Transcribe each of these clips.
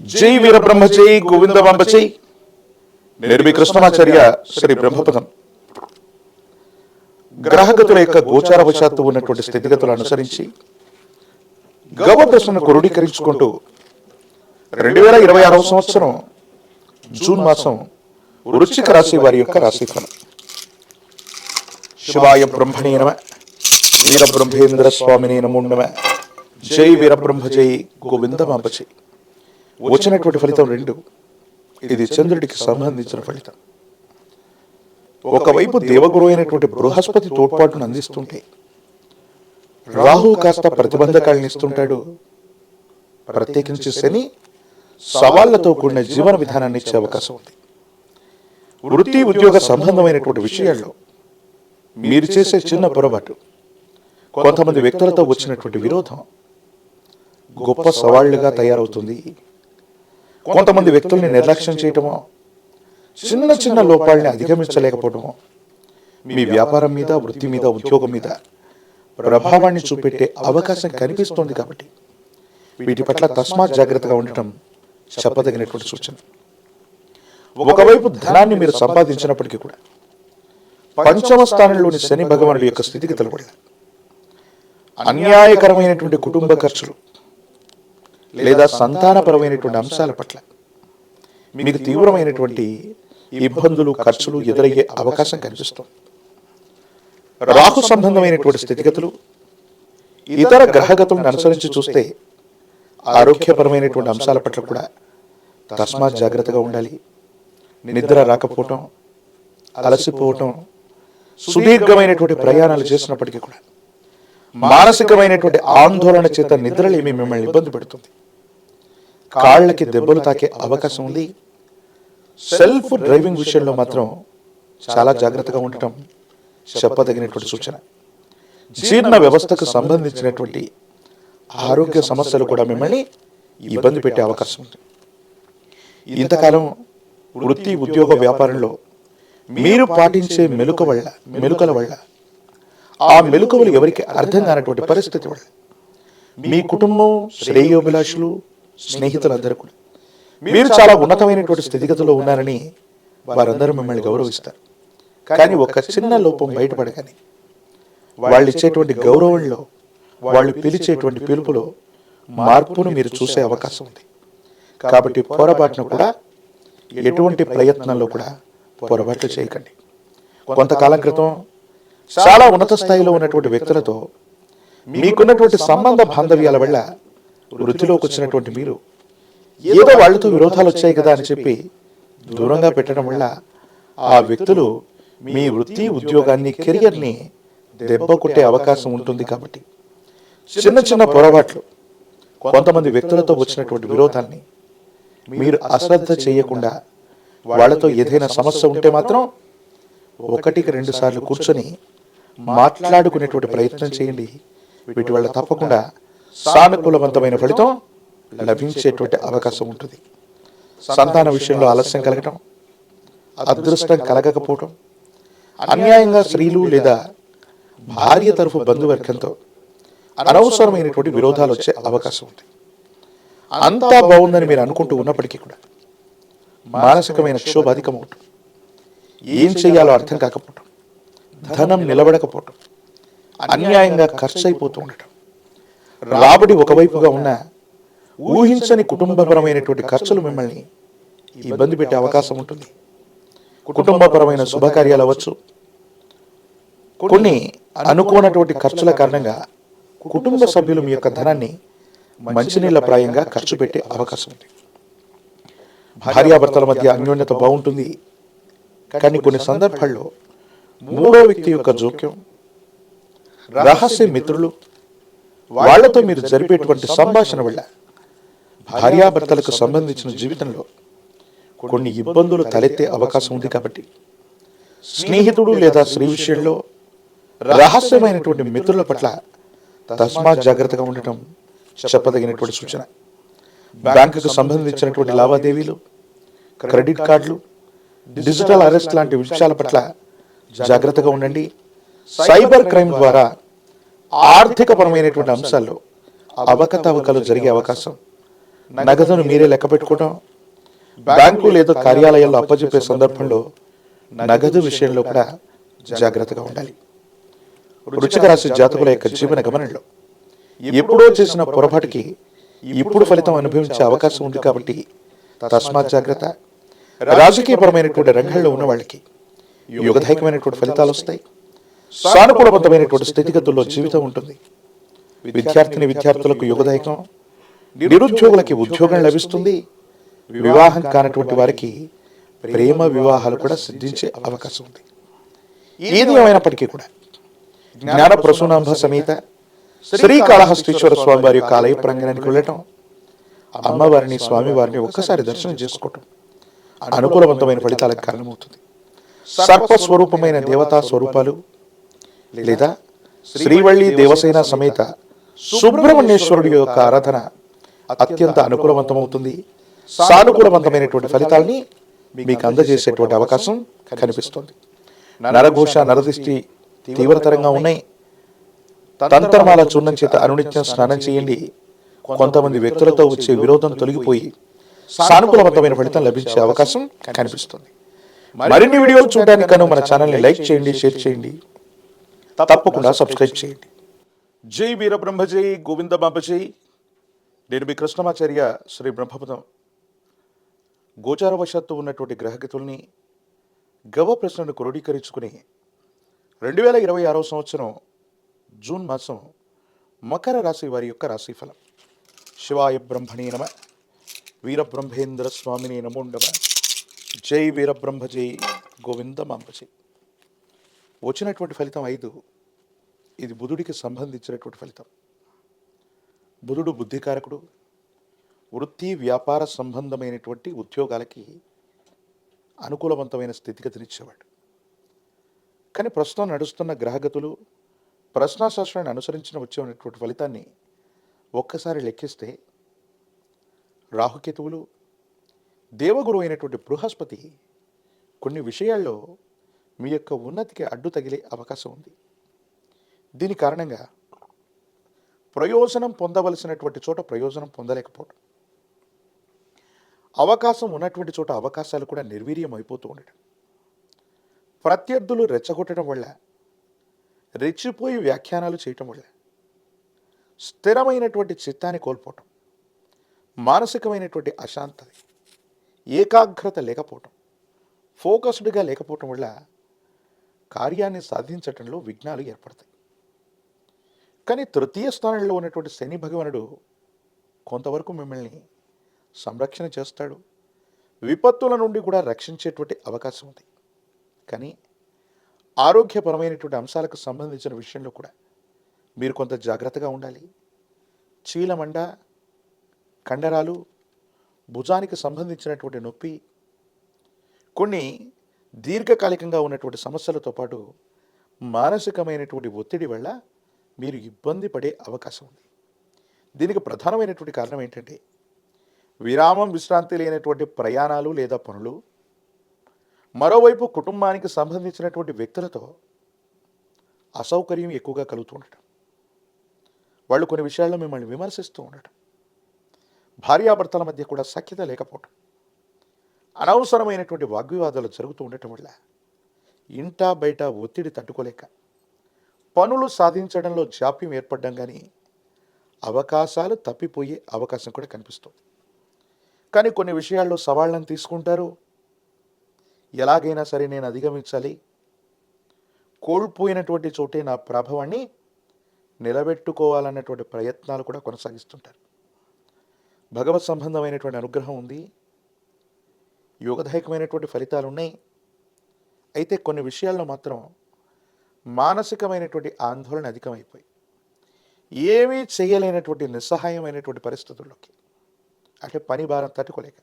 జై వీరబ్రహ్మజై గోవిందమాంబజై. నిర్మి కృష్ణమాచార్య శ్రీ బ్రహ్మపదం. గ్రహగతుల యొక్క గోచారవశాత్తు ఉన్నటువంటి స్థితిగతులు అనుసరించి గవ ప్రశ్నను క్రోడీకరించుకుంటూ 2026 సంవత్సరం జూన్ మాసం వృశ్చిక రాశి వారి యొక్క రాశిఫలం. శివాయ బ్రహ్మణే నమః. వీరబ్రహ్మేంద్ర స్వామినే నమో నమః. జై వీరబ్రహ్మజై గోవిందమాంబజై. వచ్చినటువంటి ఫలితం 2. ఇది చంద్రుడికి సంబంధించిన ఫలితం. ఒకవైపు దేవగురు అయినటువంటి బృహస్పతి తోడ్పాటును అందిస్తుంటే, రాహు కాస్త ప్రతిబంధకాలను ఇస్తుంటాడు. ప్రత్యేకించి శని సవాళ్లతో కూడిన జీవన విధానాన్ని ఇచ్చే అవకాశం ఉంది. వృత్తి ఉద్యోగ సంబంధమైనటువంటి విషయాల్లో మీరు చేసే చిన్న పొరపాటు, కొంతమంది వ్యక్తులతో వచ్చినటువంటి విరోధం గొప్ప సవాళ్లుగా తయారవుతుంది. కొంతమంది వ్యక్తుల్ని నిర్లక్ష్యం చేయటమో, చిన్న చిన్న లోపాలని అధిగమించలేకపోవటమో మీ వ్యాపారం మీద, వృత్తి మీద, ఉద్యోగం మీద ప్రభావాన్ని చూపెట్టే అవకాశం కనిపిస్తోంది. కాబట్టి వీటి పట్ల తస్మాత్ జాగ్రత్తగా ఉండటం చెప్పదగినటువంటి సూచన. ఒకవైపు ధనాన్ని మీరు సంపాదించినప్పటికీ కూడా పంచమ స్థానంలోని శని భగవానుడి యొక్క స్థితిగతుల వల్ల అన్యాయకరమైనటువంటి కుటుంబ ఖర్చులు లేదా సంతానపరమైనటువంటి అంశాల పట్ల మీకు తీవ్రమైనటువంటి ఇబ్బందులు, ఖర్చులు ఎదురయ్యే అవకాశం కనిపిస్తుంది. రాహు సంబంధమైనటువంటి స్థితిగతులు ఇతర గ్రహగతులను అనుసరించి చూస్తే ఆరోగ్యపరమైనటువంటి అంశాల పట్ల కూడా తస్మాత్ జాగ్రత్తగా ఉండాలి. నిద్ర రాకపోవటం, అలసిపోవటం, సుదీర్ఘమైనటువంటి ప్రయాణాలు చేసినప్పటికీ కూడా మానసికమైనటువంటి ఆందోళన చేత నిద్రలేమి మిమ్మల్ని ఇబ్బంది పెడుతుంది. కాళ్ళకి దెబ్బలు తాకే అవకాశం ఉంది. సెల్ఫ్ డ్రైవింగ్ విషయంలో మాత్రం చాలా జాగ్రత్తగా ఉండటం చెప్పదగినటువంటి సూచన. జీర్ణ వ్యవస్థకు సంబంధించినటువంటి ఆరోగ్య సమస్యలు కూడా మిమ్మల్ని ఇబ్బంది పెట్టే అవకాశం ఉంది. ఇంతకాలం వృత్తి, ఉద్యోగ, వ్యాపారంలో మీరు పాటించే మెలుకల వల్ల ఆ మెలుకవలు ఎవరికి అర్థం కానటువంటి పరిస్థితి వల్ల మీ కుటుంబం, శ్రేయోభిలాషులు, స్నేహితులందరూ కూడా మీరు చాలా ఉన్నతమైనటువంటి స్థితిగతిలో ఉన్నారని వారందరూ మిమ్మల్ని గౌరవిస్తారు. కానీ ఒక చిన్న లోపం బయటపడగానే వాళ్ళు ఇచ్చేటువంటి గౌరవంలో, వాళ్ళు పిలిచేటువంటి పిలుపులో మార్పును మీరు చూసే అవకాశం ఉంది. కాబట్టి పొరపాటును కూడా, ఎటువంటి ప్రయత్నంలో కూడా పొరపాట్లు చేయకండి. కొంతకాలం క్రితం చాలా ఉన్నత స్థాయిలో ఉన్నటువంటి వ్యక్తులతో మీకున్నటువంటి సంబంధ బాంధవ్యాల వల్ల వృత్తిలోకి వచ్చినటువంటి మీరు ఏదో వాళ్ళతో విరోధాలు వచ్చాయి కదా అని చెప్పి దూరంగా పెట్టడం వల్ల ఆ వ్యక్తులు మీ వృత్తి, ఉద్యోగాన్ని, కెరియర్ని దెబ్బ కొట్టే అవకాశం ఉంటుంది. కాబట్టి చిన్న చిన్న పొరపాట్లు, కొంతమంది వ్యక్తులతో వచ్చినటువంటి విరోధాన్ని మీరు అశ్రద్ధ చేయకుండా, వాళ్ళతో ఏదైనా సమస్య ఉంటే మాత్రం 1-2 సార్లు కూర్చొని మాట్లాడుకునేటువంటి ప్రయత్నం చేయండి. వీటి వల్ల తప్పకుండా సానుకూలవంతమైన ఫలితం లభించేటువంటి అవకాశం ఉంటుంది. సంతాన విషయంలో ఆలస్యం కలగటం, అదృష్టం కలగకపోవటం, అన్యాయంగా స్త్రీలు లేదా భార్య తరఫు బంధువర్గంతో అనవసరమైనటువంటి విరోధాలు వచ్చే అవకాశం ఉంది. అంతా బాగుందని మీరు అనుకుంటూ ఉన్నప్పటికీ కూడా మానసికమైన క్షోభ అధికమవటం, ఏం చేయాలో అర్థం కాకపోవటం, ధనం నిలబడకపోవటం, అన్యాయంగా ఖర్చు అయిపోతూ ఉండటం, రాబడి ఒకవైపుగా ఉన్న ఊహించని కుటుంబపరమైనటువంటి ఖర్చులు మిమ్మల్ని ఇబ్బంది పెట్టే అవకాశం ఉంటుంది. కుటుంబపరమైన శుభకార్యాలు అవ్వచ్చు, కొన్ని అనుకోనటువంటి ఖర్చుల కారణంగా కుటుంబ సభ్యులు మీ యొక్క ధనాన్ని మంచినీళ్ల ప్రాయంగా ఖర్చు పెట్టే అవకాశం ఉంది. భార్యాభర్తల మధ్య అన్యోన్యత బాగుంటుంది. కానీ కొన్ని సందర్భాల్లో 3వ వ్యక్తి యొక్క జోక్యం, రహస్య మిత్రులు, వాళ్లతో మీరు జరిపేటువంటి సంభాషణ వల్ల భార్యాభర్తలకు సంబంధించిన జీవితంలో కొన్ని ఇబ్బందులు తలెత్తే అవకాశం ఉంది. కాబట్టి స్నేహితుడు లేదా స్త్రీ విషయంలో రహస్యమైనటువంటి మిత్రుల పట్ల తస్మాత్ జాగ్రత్తగా ఉండటం చెప్పదగినటువంటి సూచన. బ్యాంకుకు సంబంధించినటువంటి లావాదేవీలు, క్రెడిట్ కార్డులు, డిజిటల్ అరెస్ట్ లాంటి విషయాల పట్ల జాగ్రత్తగా ఉండండి. సైబర్ క్రైమ్ ద్వారా ఆర్థికపరమైనటువంటి అంశాల్లో అవకతవకలు జరిగే అవకాశం, నగదును మీరే లెక్క పెట్టుకోవడం, బ్యాంకు లేదా కార్యాలయాల్లో అప్పచెప్పే సందర్భంలో నగదు విషయంలో కూడా జాగ్రత్తగా ఉండాలి. వృశ్చిక రాశి జాతకుల యొక్క జీవన గమనంలో ఎప్పుడో చేసిన పొరపాటుకి ఇప్పుడు ఫలితం అనుభవించే అవకాశం ఉంది కాబట్టి తస్మాత్ జాగ్రత్త. రాజకీయపరమైనటువంటి రంగంలో ఉన్న వాళ్ళకి యుగదాయకమైనటువంటి ఫలితాలు వస్తాయి. సానుకూలవంతమైనటువంటి స్థితిగతుల్లో జీవితం ఉంటుంది. విద్యార్థులకు యుగదాయకం, నిరుద్యోగులకి ఉద్యోగం లభిస్తుంది. వివాహం కానటువంటి వారికి ప్రేమ వివాహాలు కూడా సిద్ధించే అవకాశం ఉంది. ఏది ఏమైనప్పటికీ కూడా జ్ఞాన ప్రసూనాంబ సమేత శ్రీకాళహస్తీశ్వర స్వామి వారి యొక్క ఆలయ ప్రాంగణానికి వెళ్ళటం, అమ్మవారిని స్వామివారిని ఒక్కసారి దర్శనం చేసుకోవటం అనుకూలవంతమైన ఫలితాలకు కారణమవుతుంది. సర్పస్వరూపమైన దేవతా స్వరూపాలు లేదా శ్రీవల్లి దేవసేన సమేత సుబ్రహ్మణ్యేశ్వరుడి యొక్క ఆరాధన అత్యంత అనుకూలవంతమవుతుంది. సానుకూలవంతమైనటువంటి ఫలితాలని మీకు అందజేసేటువంటి అవకాశం కనిపిస్తుంది. నరఘోష, నరదృష్టి తీవ్రతరంగా ఉన్నాయి. తంత్రమాల చూర్ణం చేత అనునిత్యం స్నానం చేయండి. కొంతమంది వ్యక్తులతో వచ్చే విరోధం తొలగిపోయి సానుకూలవంతమైన ఫలితం లభించే అవకాశం కనిపిస్తుంది. మరిన్ని వీడియోలు చూడడానికను మన ఛానల్ని లైక్ చేయండి, షేర్ చేయండి, తప్పకుండా సబ్స్క్రైబ్ చేయండి. జై వీరబ్రహ్మ జై, గోవింద బాబ జై. నేను మీ కృష్ణమాచార్య శ్రీ బ్రహ్మపదం. గోచారవశాత్తు ఉన్నటువంటి గ్రహగతుల్ని గవ ప్రశ్నను క్రోడీకరించుకుని 2026 సంవత్సరం జూన్ మాసం మకర రాశి వారి యొక్క రాశిఫలం. శివాయ బ్రహ్మణే నమ, వీరబ్రహ్మేంద్ర స్వామిని నమో నమ. జై వీరబ్రహ్మ జై, గోవింద మాంబ జై. వచ్చినటువంటి ఫలితం 5. ఇది బుధుడికి సంబంధించినటువంటి ఫలితం. బుధుడు బుద్ధికారకుడు. వృత్తి వ్యాపార సంబంధమైనటువంటి ఉద్యోగాలకి అనుకూలవంతమైన స్థితిగతినిచ్చేవాడు. కానీ ప్రస్తుతం నడుస్తున్న గ్రహగతులు ప్రశ్నాశాస్త్రాన్ని అనుసరించిన వచ్చేటువంటి ఫలితాన్ని ఒక్కసారి లెక్కిస్తే రాహుకేతువులు, దేవగురు అయినటువంటి బృహస్పతి కొన్ని విషయాల్లో మీ యొక్క ఉన్నతికి అడ్డు తగిలే అవకాశం ఉంది. దీని కారణంగా ప్రయోజనం పొందవలసినటువంటి చోట ప్రయోజనం పొందలేకపోవడం, అవకాశం ఉన్నటువంటి చోట అవకాశాలు కూడా నిర్వీర్యం అయిపోతూ ఉండటం, ప్రత్యర్థులు రెచ్చగొట్టడం వల్ల, రెచ్చిపోయి వ్యాఖ్యానాలు చేయటం వల్ల స్థిరమైనటువంటి చిత్తాన్ని కోల్పోవటం, మానసికమైనటువంటి అశాంతత, ఏకాగ్రత లేకపోవటం, ఫోకస్డ్గా లేకపోవటం వల్ల కార్యాన్ని సాధించటంలో విఘ్నాలు ఏర్పడతాయి. కానీ తృతీయ స్థానంలో ఉన్నటువంటి శని భగవానుడు కొంతవరకు మిమ్మల్ని సంరక్షణ చేస్తాడు, విపత్తుల నుండి కూడా రక్షించేటువంటి అవకాశం ఉంది. కానీ ఆరోగ్యపరమైనటువంటి అంశాలకు సంబంధించిన విషయంలో కూడా మీరు కొంత జాగ్రత్తగా ఉండాలి. చీలమండ, కండరాలు, భుజానికి సంబంధించినటువంటి నొప్పి, కొన్ని దీర్ఘకాలికంగా ఉన్నటువంటి సమస్యలతో పాటు మానసికమైనటువంటి ఒత్తిడి వల్ల మీరు ఇబ్బంది పడే అవకాశం ఉంది. దీనికి ప్రధానమైనటువంటి కారణం ఏంటంటే విరామం, విశ్రాంతి లేనటువంటి ప్రయాణాలు లేదా పనులు, మరోవైపు కుటుంబానికి సంబంధించినటువంటి వ్యక్తులతో అసౌకర్యం ఎక్కువగా కలుగుతూ ఉండటం, వాళ్ళు కొన్ని విషయాల్లో మిమ్మల్ని విమర్శిస్తూ ఉండటం, భార్యాభర్తల మధ్య కూడా సఖ్యత లేకపోవటం, అనవసరమైనటువంటి వాగ్వివాదాలు జరుగుతూ ఉండటం వల్ల ఇంటా బయట ఒత్తిడి తట్టుకోలేక పనులు సాధించడంలో జాప్యం ఏర్పడడం, కానీ అవకాశాలు తప్పిపోయే అవకాశం కూడా కనిపిస్తుంది. కానీ కొన్ని విషయాల్లో సవాళ్ళను తీసుకుంటారు. ఎలాగైనా సరే నేను అధిగమించాలి, కోల్పోయినటువంటి చోటే నా ప్రభావాన్ని నిలబెట్టుకోవాలన్నటువంటి ప్రయత్నాలు కూడా కొనసాగిస్తుంటారు. భగవత్ సంబంధమైనటువంటి అనుగ్రహం ఉంది, యోగదాయకమైనటువంటి ఫలితాలు ఉన్నాయి. అయితే కొన్ని విషయాల్లో మాత్రం మానసికమైనటువంటి ఆందోళన అధికమైపోయి ఏమీ చేయలేనటువంటి నిస్సహాయమైనటువంటి పరిస్థితుల్లోకి, అంటే పని భారం తట్టుకోలేక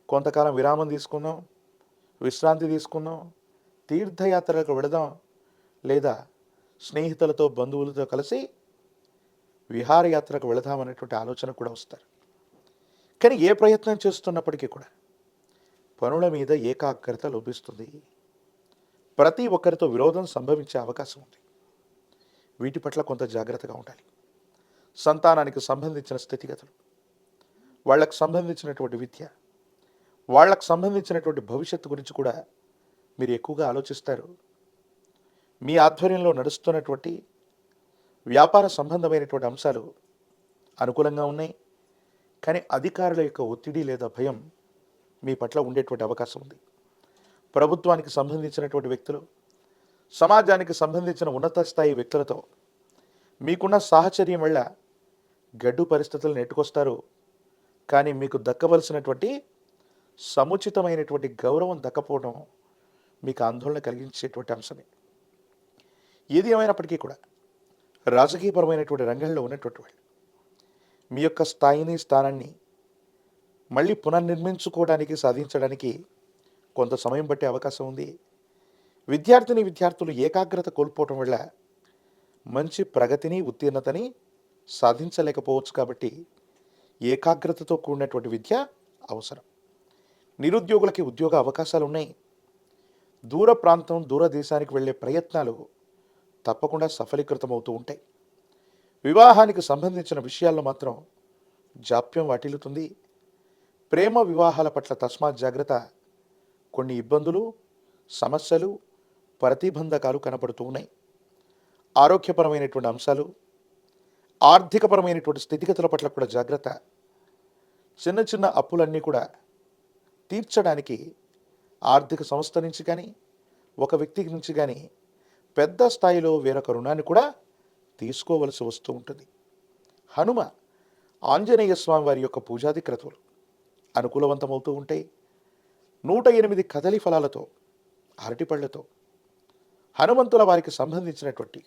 కొంతకాలం విరామం తీసుకుందాం, విశ్రాంతి తీసుకుందాం, తీర్థయాత్రలకు వెళదాం, లేదా స్నేహితులతో బంధువులతో కలిసి విహారయాత్రకు వెళదామనేటువంటి ఆలోచన కూడా వస్తారు. కానీ ఏ ప్రయత్నం చేస్తున్నప్పటికీ కూడా పనుల మీద ఏకాగ్రత లోపిస్తుంది. ప్రతి ఒక్కరితో విరోధం సంభవించే అవకాశం ఉంది. వీటి పట్ల కొంత జాగ్రత్తగా ఉండాలి. సంతానానికి సంబంధించిన స్థితిగతులు, వాళ్ళకు సంబంధించినటువంటి విద్య, వాళ్ళకు సంబంధించినటువంటి భవిష్యత్తు గురించి కూడా మీరు ఎక్కువగా ఆలోచిస్తారు. మీ ఆధ్వర్యంలో నడుస్తున్నటువంటి వ్యాపార సంబంధమైనటువంటి అంశాలు అనుకూలంగా ఉన్నాయి. కానీ అధికారుల యొక్క ఒత్తిడి లేదా భయం మీ పట్ల ఉండేటువంటి అవకాశం ఉంది. ప్రభుత్వానికి సంబంధించినటువంటి వ్యక్తులు, సమాజానికి సంబంధించిన ఉన్నత స్థాయి వ్యక్తులతో మీకున్న సాహచర్యం వల్ల గడ్డు పరిస్థితులు నెట్టుకొస్తారు. కానీ మీకు దక్కవలసినటువంటి సముచితమైనటువంటి గౌరవం దక్కపోవడం మీకు ఆందోళన కలిగించేటువంటి అంశమే. ఏది ఏమైనప్పటికీ కూడా రాజకీయపరమైనటువంటి రంగంలో ఉన్నటువంటి వాళ్ళు మీ యొక్క స్థాయిని, స్థానాన్ని మళ్ళీ పునర్నిర్మించుకోవడానికి, సాధించడానికి కొంత సమయం పట్టే అవకాశం ఉంది. విద్యార్థులు ఏకాగ్రత కోల్పోవటం వల్ల మంచి ప్రగతిని, ఉత్తీర్ణతని సాధించలేకపోవచ్చు. కాబట్టి ఏకాగ్రతతో కూడినటువంటి విద్య అవసరం. నిరుద్యోగులకి ఉద్యోగ అవకాశాలు ఉన్నాయి. దూర ప్రాంతం, దూర దేశానికి వెళ్ళే ప్రయత్నాలు తప్పకుండా సఫలీకృతమవుతూ ఉంటాయి. వివాహానికి సంబంధించిన విషయాల్లో మాత్రం జాప్యం వాటిల్లుతుంది. ప్రేమ వివాహాల పట్ల తస్మాత్ జాగ్రత్త. కొన్ని ఇబ్బందులు, సమస్యలు, ప్రతిబంధకాలు కనపడుతూ ఉన్నాయి. ఆరోగ్యపరమైనటువంటి అంశాలు, ఆర్థికపరమైనటువంటి స్థితిగతుల పట్ల కూడా జాగ్రత్త. చిన్న చిన్న అప్పులన్నీ కూడా తీర్చడానికి ఆర్థిక సంస్థ నుంచి కానీ, ఒక వ్యక్తికి నుంచి కానీ పెద్ద స్థాయిలో వేరొక రుణాన్ని కూడా తీసుకోవలసి వస్తూ ఉంటుంది. హనుమ, ఆంజనేయ స్వామి వారి యొక్క పూజాది క్రతువులు అనుకూలవంతమవుతూ ఉంటాయి. 108 కదలి ఫలాలతో, అరటిపళ్లతో హనుమంతుల వారికి సంబంధించినటువంటి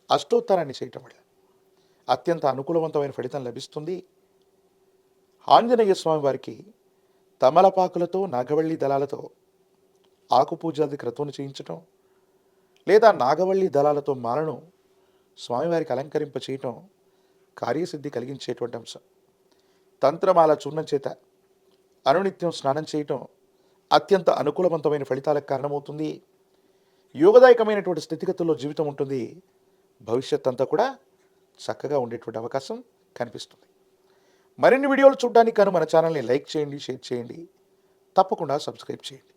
అష్టోత్తరాన్ని చేయటం వల్ల అత్యంత అనుకూలవంతమైన ఫలితం లభిస్తుంది. ఆంజనేయ స్వామి వారికి తమలపాకులతో, నాగవల్లి దళాలతో ఆకుపూజాది క్రతువును చేయించటం, లేదా నాగవల్లి దళాలతో మాలను స్వామివారికి అలంకరింప చేయటం కార్యసిద్ధి కలిగించేటువంటి అంశం. తంత్రమాల చూర్ణం చేత అనునిత్యం స్నానం చేయటం అత్యంత అనుకూలవంతమైన ఫలితాలకు కారణమవుతుంది. యోగదాయకమైనటువంటి స్థితిగతుల్లో జీవితం ఉంటుంది. భవిష్యత్ అంతా కూడా చక్కగా ఉండేటువంటి అవకాశం కనిపిస్తుంది. మరిన్ని వీడియోలు చూడడానికి మన ఛానల్ని లైక్ చేయండి, షేర్ చేయండి, తప్పకుండా సబ్స్క్రైబ్ చేయండి.